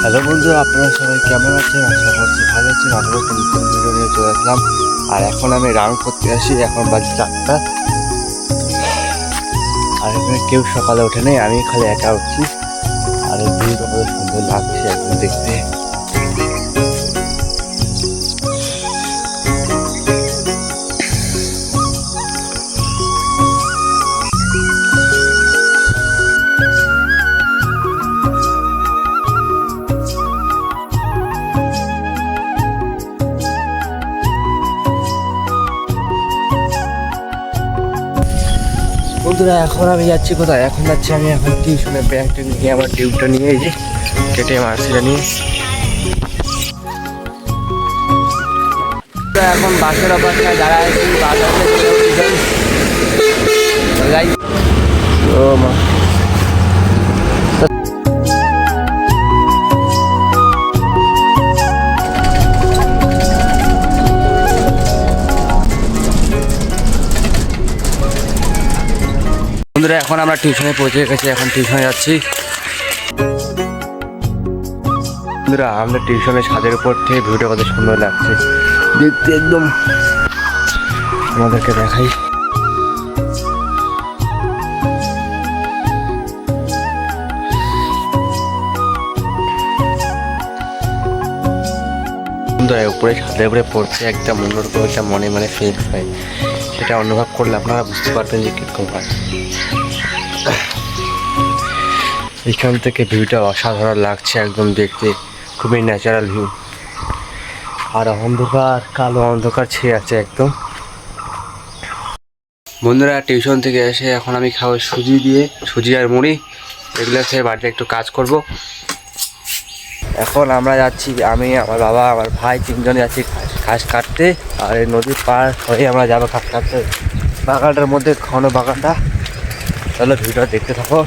Hello বন্ধুরা, আপনারা সবাই কেমন আছেন? আশা করছি ভালো আছেন। আবারও একটা নতুন ভিডিও নিয়ে চলে আসলাম। আর এখন আমি রাউন্ড করতে আসি, এখন বাজে 4টা। আর এখানে কেউ সকালে ওঠে নেই, আমি খালি একা উঠছি। আর এই ভিউটা কত সুন্দর লাগছে একদম দেখতে। বন্ধুরা, এখন আমি যাচ্ছি কোথায়? এখন যাচ্ছি আমি এখন টিউশনে, ব্যাগটা নিয়ে আমার টিউবটা নিয়ে, এই যে কেটে মার্সিটা নিয়ে এখন বাসের অপেক্ষায় দাঁড়ায় আছি। বাস আসলে যাই। ও মা, বন্ধুরা এখন আমরা টিউশনে পৌঁছে গেছি, এখন টিউশনে যাচ্ছি। বন্ধুরা, আমরা টিউশনের ছাদের উপর থেকে ভিউটা কত সুন্দর লাগছে দেখতে, একদম আমাদেরকে দেখাই। বন্ধুরা, উপরে ছাদের উপরে পড়তে একটা অন্যরকম একটা মনে ফিল হয়, সেটা অনুভব করলে আপনারা বুঝতে পারবেন যে কীরকম হয়। এখান থেকে ভিউটা অসাধারণ লাগছে একদম দেখতে, খুবই ন্যাচারাল ভিউ। আর অন্ধকার, কালো অন্ধকার ছেয়ে আছে একদম। বন্ধুরা, টিউশন থেকে এসে এখন আমি খাবো সুজি আর মুড়ি। এগুলো খেয়ে বাড়িতে একটু কাজ করব। এখন আমরা যাচ্ছি, আমি, আমার বাবা, আমার ভাই, তিনজনে যাচ্ছি ঘাস কাটতে। আর এই নদীর পার হয়ে আমরা যাবো ঘাস কাটতে, বাগানটার মধ্যে, ঘন বাগানটা। চলো ভিডিও দেখতে থাকো।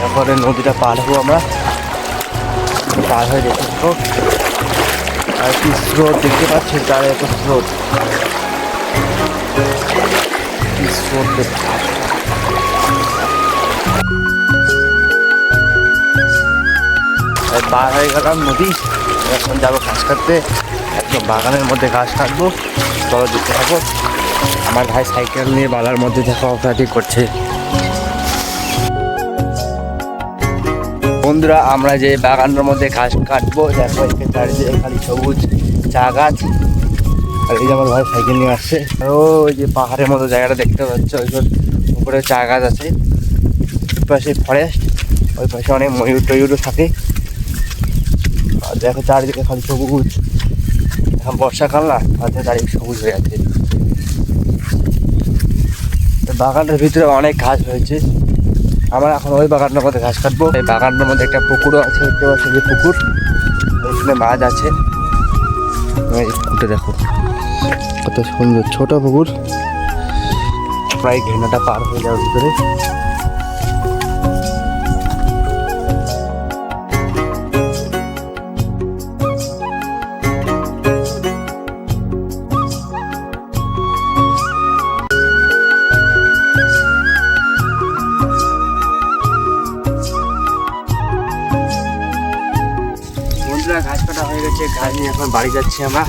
তারপরে নদীটা পার হবো আমরা, পার হয়ে দেখতে থাকো। আর কি স্রোত দেখতে পাচ্ছি, তার এত স্রোত, কি স্রোত দেখতে। পার হয়ে গেলাম নদী, এখন যাবো ঘাস কাটতে। একদম বাগানের মধ্যে ঘাস কাটবো, চলো দেখতে থাকো। আমার ভাই সাইকেল নিয়ে বালার মধ্যে দেখা অপরাধী করছে। বন্ধুরা, আমরা যে বাগানের মধ্যে ঘাস কাটবো, দেখো এখানে চারিদিকে খালি সবুজ চা গাছ। আর এই যে আমার ভাই সাইকেল নিয়ে আসছে। ওই যে পাহাড়ের মতো জায়গাটা দেখতে পাচ্ছ, ওইসব উপরে চা গাছ আছে। ওই পাশে ফরেস্ট, ওই পাশে অনেক ময়ূরও থাকে। আর দেখো চারিদিকে খালি সবুজ। এখন বর্ষাকাল না, তাদের চারিদিকে সবুজ হয়ে আছে। বাগানের ভিতরে অনেক ঘাস হয়েছে। আমরা এখন ওই বাগানটার মধ্যে ঘাস কাটবো। এই বাগানটার মধ্যে একটা পুকুরও আছে, দেখতে পাচ্ছি যে পুকুর, ওইখানে মাছ আছে। এই পুকুরটা দেখো কত সুন্দর, ছোট পুকুর। প্রায় ঘেনাটা পার হয়ে যাওয়ার ভিতরে। ঘাস কাটা হয়ে গেছে, ঘাস নিয়ে এখন বাড়ি যাচ্ছি আমরা।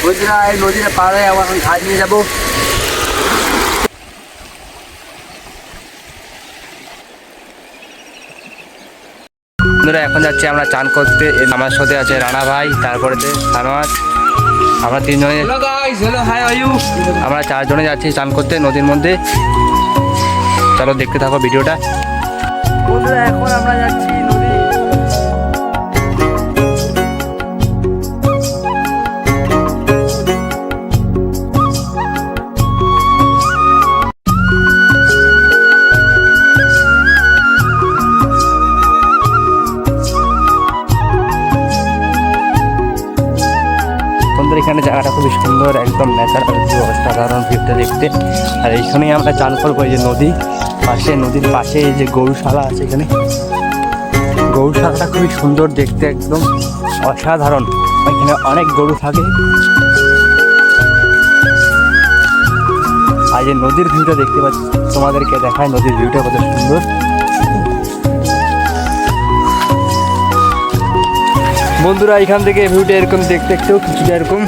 বন্ধুরা, এই নদীটা পার হয়ে আবার এখন ঘাস নিয়ে যাবো। বন্ধুরা, এখন যাচ্ছি আমরা চান করতে। আমার সাথে আছে রানা ভাই, তারপরে সানোয়ার, আমরা তিনজনে, আমরা চারজনে যাচ্ছি চান করতে নদীর মধ্যে। চলো দেখতে থাকো ভিডিওটা। বন্ধুরা, এখন আমরা যাচ্ছি নদী। এখানে জায়গাটা খুবই সুন্দর, একদম ন্যাচারাল ভিউ, অসাধারণ ভিউটা দেখতে। আর এইখানেই আমরা চান করবো, এই যে নদী পাশে নদীর পাশে এই যে গরুশালা আছে, এখানে গরুশালাটা খুবই সুন্দর দেখতে, একদম অসাধারণ। এখানে অনেক গরু থাকে। আর যে নদীর ভিউটা দেখতে পাচ্ছি, তোমাদেরকে দেখায় নদীর ভিউটা কত সুন্দর। বন্ধুরা এখান থেকে ভিউটা এরকম দেখতে একটু কিছুটা এরকম।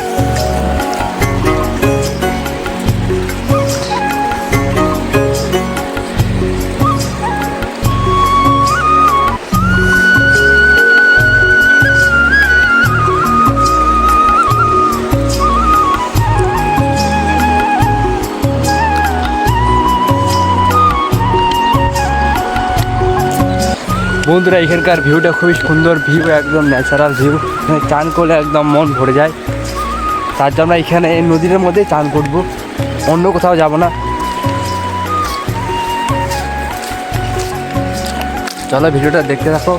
বন্ধুরা এখানকার ভিউটা খুবই সুন্দর ভিউ, একদম ন্যাচারাল ভিউ। এখানে চান করলে একদম মন ভরে যায়। তার জন্য এখানে এই নদীর মধ্যে চান করব, অন্য কোথাও যাব না। চলো ভিডিওটা দেখতে থাকো,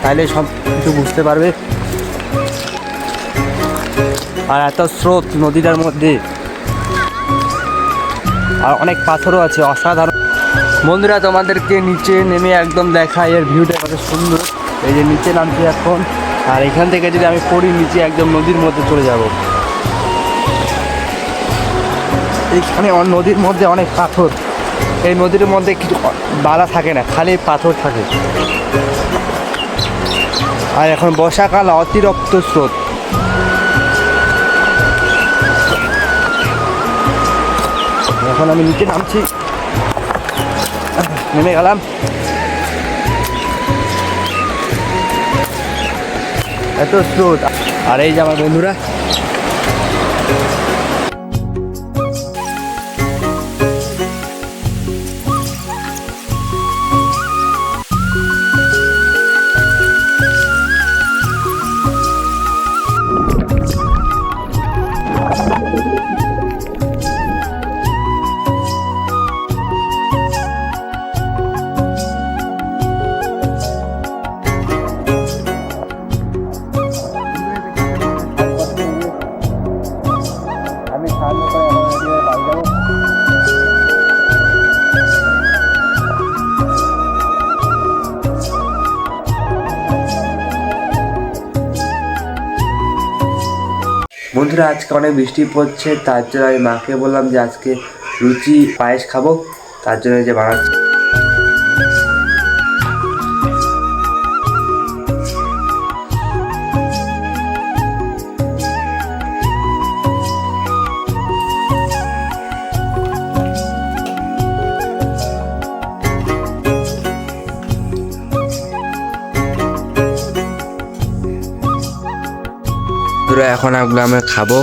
তাহলে সব কিছু বুঝতে পারবে। আর এত স্রোত নদীটার মধ্যে, আর অনেক পাথরও আছে, অসাধারণ। বন্ধুরা তোমাদেরকে নিচে নেমে একদম দেখায় এর ভিউটা কত সুন্দর। এই যে নিচে নামছি এখন, আর এখান থেকে যদি আমি পড়ি নিচে একদম নদীর মধ্যে চলে যাব। এইখানে নদীর মধ্যে অনেক পাথর, এই নদীর মধ্যে কিছু বালা থাকে না, খালি পাথর থাকে। আর এখন বর্ষাকাল, অতিরিক্ত স্রোত। এখন আমি নিচে নামছি, নেমে গেলাম। এত স্রোত। আর এই যে আমার বন্ধুরা, আমি সামনে করে বাড়ি যাবো। বন্ধুরা আজকে অনেক বৃষ্টি পড়ছে, তার জন্য আমি মাকে বললাম যে আজকে লুচি পায়েস খাবো, তার জন্য যে বানাচ্ছি। এখন এগুলো আমরা খাবো।